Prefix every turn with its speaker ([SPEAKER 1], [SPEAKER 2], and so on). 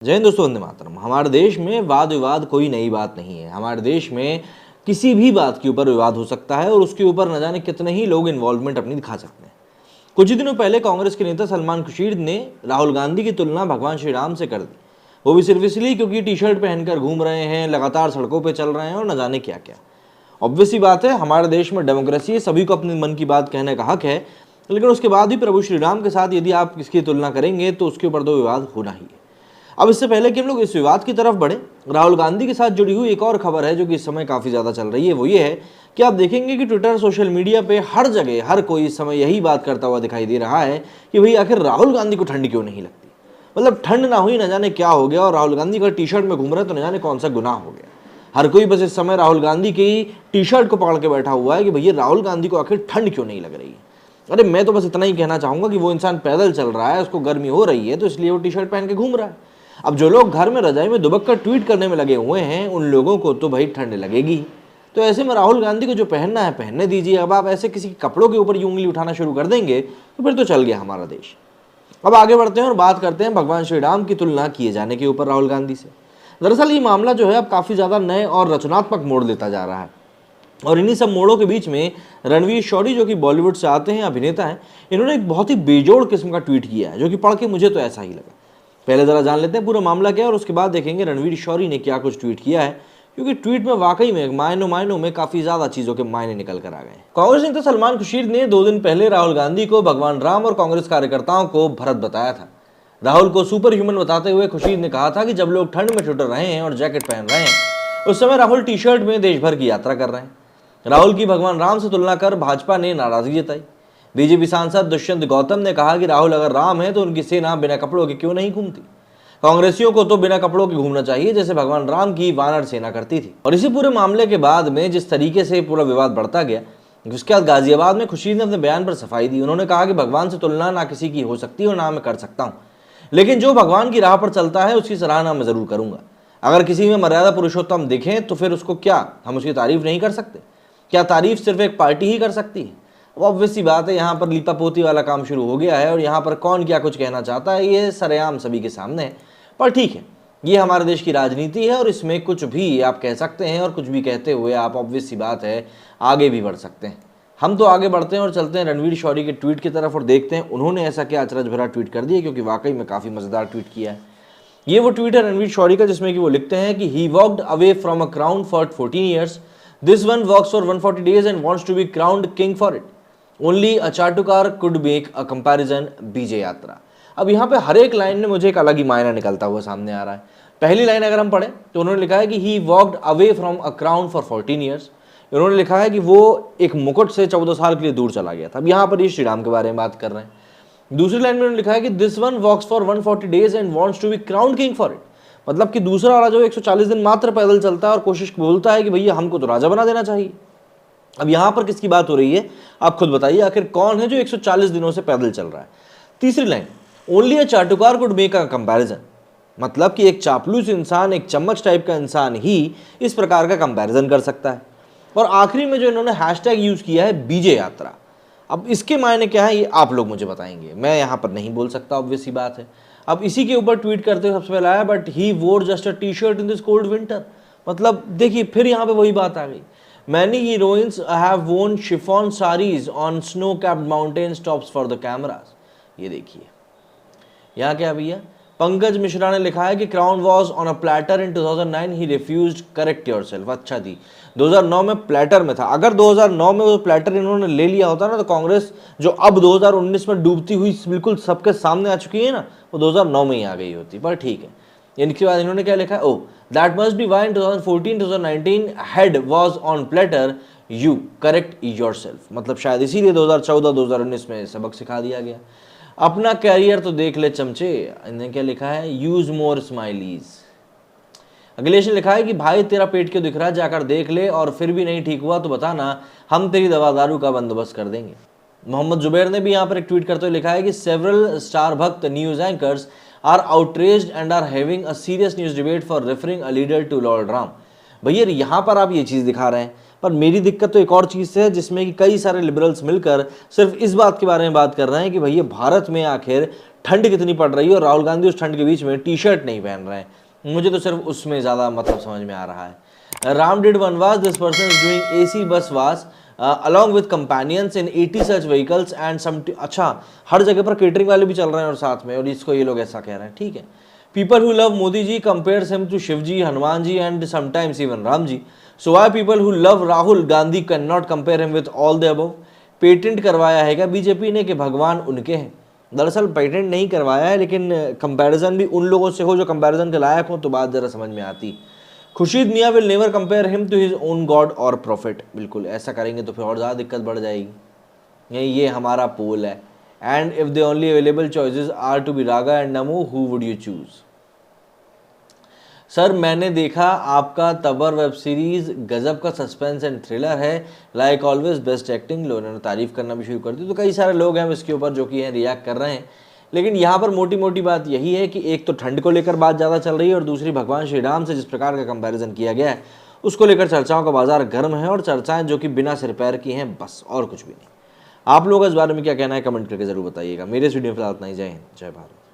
[SPEAKER 1] जय हिंद दोस्तों, वंदे मातरम। हमारे देश में वाद विवाद कोई नई बात नहीं है। हमारे देश में किसी भी बात के ऊपर विवाद हो सकता है और उसके ऊपर न जाने कितने ही लोग इन्वॉल्वमेंट अपनी दिखा सकते हैं। कुछ ही दिनों पहले कांग्रेस के नेता सलमान खुर्शीद ने राहुल गांधी की तुलना भगवान श्री राम से कर दी, वो भी सिर्फ इसलिए क्योंकि टी शर्ट पहनकर घूम रहे हैं, लगातार सड़कों पर चल रहे हैं और न जाने क्या क्या। ऑब्वियस सी बात है, हमारे देश में डेमोक्रेसी है, सभी को अपने मन की बात कहने का हक है, लेकिन उसके बाद भी प्रभु श्री राम के साथ यदि आप इसकी तुलना करेंगे तो उसके ऊपर तो विवाद होना ही है। अब इससे पहले कि हम लोग इस विवाद की तरफ बढ़े, राहुल गांधी के साथ जुड़ी हुई एक और खबर है जो कि इस समय काफ़ी ज़्यादा चल रही है। वो ये है कि आप देखेंगे कि ट्विटर, सोशल मीडिया पे हर जगह हर कोई इस समय यही बात करता हुआ दिखाई दे रहा है कि भाई आखिर राहुल गांधी को ठंड क्यों नहीं लगती। मतलब ठंड ना हुई, न जाने क्या हो गया, और राहुल गांधी का टी शर्ट में घूम रहे तो न जाने कौन सा गुनाह हो गया। हर कोई बस इस समय राहुल गांधी की टी शर्ट को पकड़ के बैठा हुआ है कि भैया राहुल गांधी को आखिर ठंड क्यों नहीं लग रही है। अरे मैं तो बस इतना ही कहना चाहूँगा कि वो इंसान पैदल चल रहा है, उसको गर्मी हो रही है तो इसलिए वो टी शर्ट पहन के घूम रहा है। अब जो लोग घर में रजाई में दुबक कर ट्वीट करने में लगे हुए हैं, उन लोगों को तो भाई ठंड लगेगी। तो ऐसे में राहुल गांधी को जो पहनना है पहनने दीजिए। अब आप ऐसे किसी कपड़ों के ऊपर यूं उंगली उठाना शुरू कर देंगे तो फिर तो चल गया हमारा देश। अब आगे बढ़ते हैं और बात करते हैं भगवान श्री राम की तुलना किए जाने के ऊपर राहुल गांधी से। दरअसल ये मामला जो है अब काफ़ी ज़्यादा नए और रचनात्मक मोड़ लेता जा रहा है, और इन्हीं सब मोड़ों के बीच में रणवीर शौरी, जो कि बॉलीवुड से आते हैं, अभिनेता हैं, इन्होंने एक बहुत ही बेजोड़ किस्म का ट्वीट किया है जो कि पढ़ के मुझे तो ऐसा ही लगा। पहले ज़रा जान लेते हैं पूरा मामला क्या है और उसके बाद देखेंगे रणवीर शौरी ने क्या कुछ ट्वीट किया है, क्योंकि ट्वीट में वाकई में मायनों में काफ़ी ज़्यादा चीज़ों के मायने निकल कर आ गए। कांग्रेस नेता सलमान खुर्शीद ने 2 दिन पहले राहुल गांधी को भगवान राम और कांग्रेस कार्यकर्ताओं को भरत बताया था। राहुल को सुपर ह्यूमन बताते हुए खुर्शीद ने कहा था कि जब लोग ठंड में ठुठर रहे हैं और जैकेट पहन रहे हैं, उस समय राहुल टी शर्ट में देश भर की यात्रा कर रहे हैं। राहुल की भगवान राम से तुलना कर भाजपा ने नाराजगी जताई। बीजेपी सांसद दुष्यंत गौतम ने कहा कि राहुल अगर राम है तो उनकी सेना बिना कपड़ों के क्यों नहीं घूमती। कांग्रेसियों को तो बिना कपड़ों के घूमना चाहिए जैसे भगवान राम की वानर सेना करती थी। और इसी पूरे मामले के बाद में जिस तरीके से पूरा विवाद बढ़ता गया, उसके बाद गाजियाबाद में खुर्शीद ने अपने बयान पर सफाई दी। उन्होंने कहा कि भगवान से तुलना ना किसी की हो सकती और ना मैं कर सकता हूँ, लेकिन जो भगवान की राह पर चलता है उसकी सराहना मैं जरूर करूंगा। अगर किसी में मर्यादा पुरुषोत्तम दिखें तो फिर उसको क्या हम उसकी तारीफ नहीं कर सकते? क्या तारीफ सिर्फ एक पार्टी ही कर सकती है? ऑब्वियस सी बात है, यहाँ पर लीपापोती वाला काम शुरू हो गया है और यहाँ पर कौन क्या कुछ कहना चाहता है ये सरेआम सभी के सामने है। पर ठीक है, ये हमारे देश की राजनीति है और इसमें कुछ भी आप कह सकते हैं और कुछ भी कहते हुए आप ऑब्वियस सी बात है आगे भी बढ़ सकते हैं। हम तो आगे बढ़ते हैं और चलते हैं रणवीर शौरी के ट्वीट की तरफ और देखते हैं उन्होंने ऐसा क्या अचरज भरा ट्वीट कर दिया, क्योंकि वाकई में काफ़ी मज़ेदार ट्वीट किया है। ये वो ट्वीट है रणवीर शौरी का जिसमें कि वो लिखते हैं कि he walked away from a crown for 14 years, this one works for 140 days and wants to be crowned king for it, only a चाटुकार कुड मेक अ कंपैरिजन बीजे यात्रा। अब यहाँ पे हर एक लाइन में मुझे एक अलग ही मायना निकलता हुआ सामने आ रहा है। पहली लाइन अगर हम पढ़ें तो उन्होंने लिखा है कि he walked away from a crown for 14 years. उन्होंने लिखा है कि वो एक मुकुट से 14 साल के लिए दूर चला गया था। अब यहाँ पर ये श्री राम के बारे में बात कर रहे हैं। दूसरी लाइन में उन्होंने लिखा है कि this one walks for 140 days and wants to be crown king for it. मतलब कि दूसरा वाला जो 140 दिन मात्र पैदल चलता है और कोशिश बोलता है कि भैया हमको तो राजा बना देना चाहिए। अब यहाँ पर किसकी बात हो रही है आप खुद बताइए, आखिर कौन है जो 140 दिनों से पैदल चल रहा है? तीसरी लाइन, ओनली अ चाटुकार कुड मेक अ कंपैरिजन। मतलब कि एक चापलूस इंसान, एक चम्मच टाइप का इंसान ही इस प्रकार का कंपैरिजन कर सकता है। और आखिरी में जो इन्होंने हैशटैग यूज किया है बीजे यात्रा, अब इसके मायने क्या है ये आप लोग मुझे बताएंगे, मैं यहाँ पर नहीं बोल सकता, ऑब्वियस सी बात है। अब इसी के ऊपर ट्वीट करते हुए सबसे पहले आया, बट ही वोर just a T shirt in this cold winter. मतलब देखिए फिर यहाँ पे वही बात आ गई। Many heroines have worn chiffon sarees on snow-capped mountain tops for the cameras। ये देखिए यहाँ क्या भैया, पंकज मिश्रा ने लिखा है कि crown was on a platter in 2009, he refused correct yourself. अच्छा जी, 2009 में प्लेटर में था। अगर 2009 में वो प्लेटर इन्होंने ले लिया होता ना तो कांग्रेस जो अब 2019 में डूबती हुई बिल्कुल सबके सामने आ चुकी है ना, वो 2009 में ही आ गई होती। पर ठीक है, इनके बाद इन्होंने क्या लिखा है, oh that must be why in 2014-2019 head was on platter, you correct yourself. मतलब शायद इसीलिए 2014-2019 में सबक सिखा दिया गया। अपना कैरियर तो देख ले चमचे। इन्होंने क्या लिखा है, यूज मोर स्माइलीज। अखिलेश ने लिखा है कि भाई तेरा पेट क्यों दिख रहा है, जाकर देख ले, और फिर भी नहीं ठीक हुआ तो बताना, हम तेरी दवा दारू का बंदोबस्त कर देंगे। मोहम्मद जुबैर ने भी यहाँ पर एक ट्वीट करते हुए लिखा है कि सेवरल स्टार भक्त news anchors are outraged and are having a serious news debate for referring a leader to Lord Ram। भैया यहाँ पर आप ये चीज़ दिखा रहे हैं, पर मेरी दिक्कत तो एक और चीज़ से है जिसमें कि कई सारे लिबरल्स मिलकर सिर्फ इस बात के बारे में बात कर रहे हैं कि भैया भारत में आखिर ठंड कितनी पड़ रही है और राहुल गांधी उस ठंड के बीच में टी शर्ट नहीं पहन रहे हैं। मुझे तो सिर्फ उसमें ज़्यादा मतलब समझ में आ रहा है। Ram did vanvas, this person is doing AC bus was along with companions in 80 such vehicles and some. अच्छा, हर जगह पर केटरिंग वाले भी चल रहे हैं और साथ में, और इसको ये लोग ऐसा कह रहे हैं, ठीक है। People who love Modi ji compares him to Shiv ji, Hanuman ji and sometimes even Ram ji. So why people who love Rahul Gandhi cannot compare him with all the above? Patent करवाया है क्या BJP ने कि भगवान उनके हैं? दरअसल patent नहीं करवाया है, लेकिन कंपैरिजन भी उन लोगों से हो जो कंपैरिजन के लायक हो, तो बात जरा समझ में आती। Khurshid Miyan will never compare him to his own god और प्रॉफिट। बिल्कुल, ऐसा करेंगे तो फिर और ज़्यादा दिक्कत बढ़ जाएगी। ये हमारा पोल है। And if the only available choices are to be Raga and Namo, who would you choose? Sir मैंने देखा आपका तबर वेब सीरीज गजब का सस्पेंस एंड थ्रिलर है, लाइक ऑलवेज बेस्ट एक्टिंग। लोगों ने तारीफ करना भी शुरू कर दी, तो कई सारे लोग हैं इसके ऊपर जो कि हैं रिएक्ट कर रहे हैं। लेकिन यहाँ पर मोटी मोटी बात यही है कि एक तो ठंड को लेकर बात ज़्यादा चल रही है, और दूसरी भगवान श्री राम से जिस प्रकार का कंपैरिजन किया गया है उसको लेकर चर्चाओं का बाजार गर्म है, और चर्चाएं जो कि बिना सिर पैर की हैं, बस और कुछ भी नहीं। आप लोग इस बारे में क्या कहना है कमेंट करके जरूर बताइएगा। मेरे इस वीडियो में फिलहाल इतना ही। जय हिंद, जय भारत।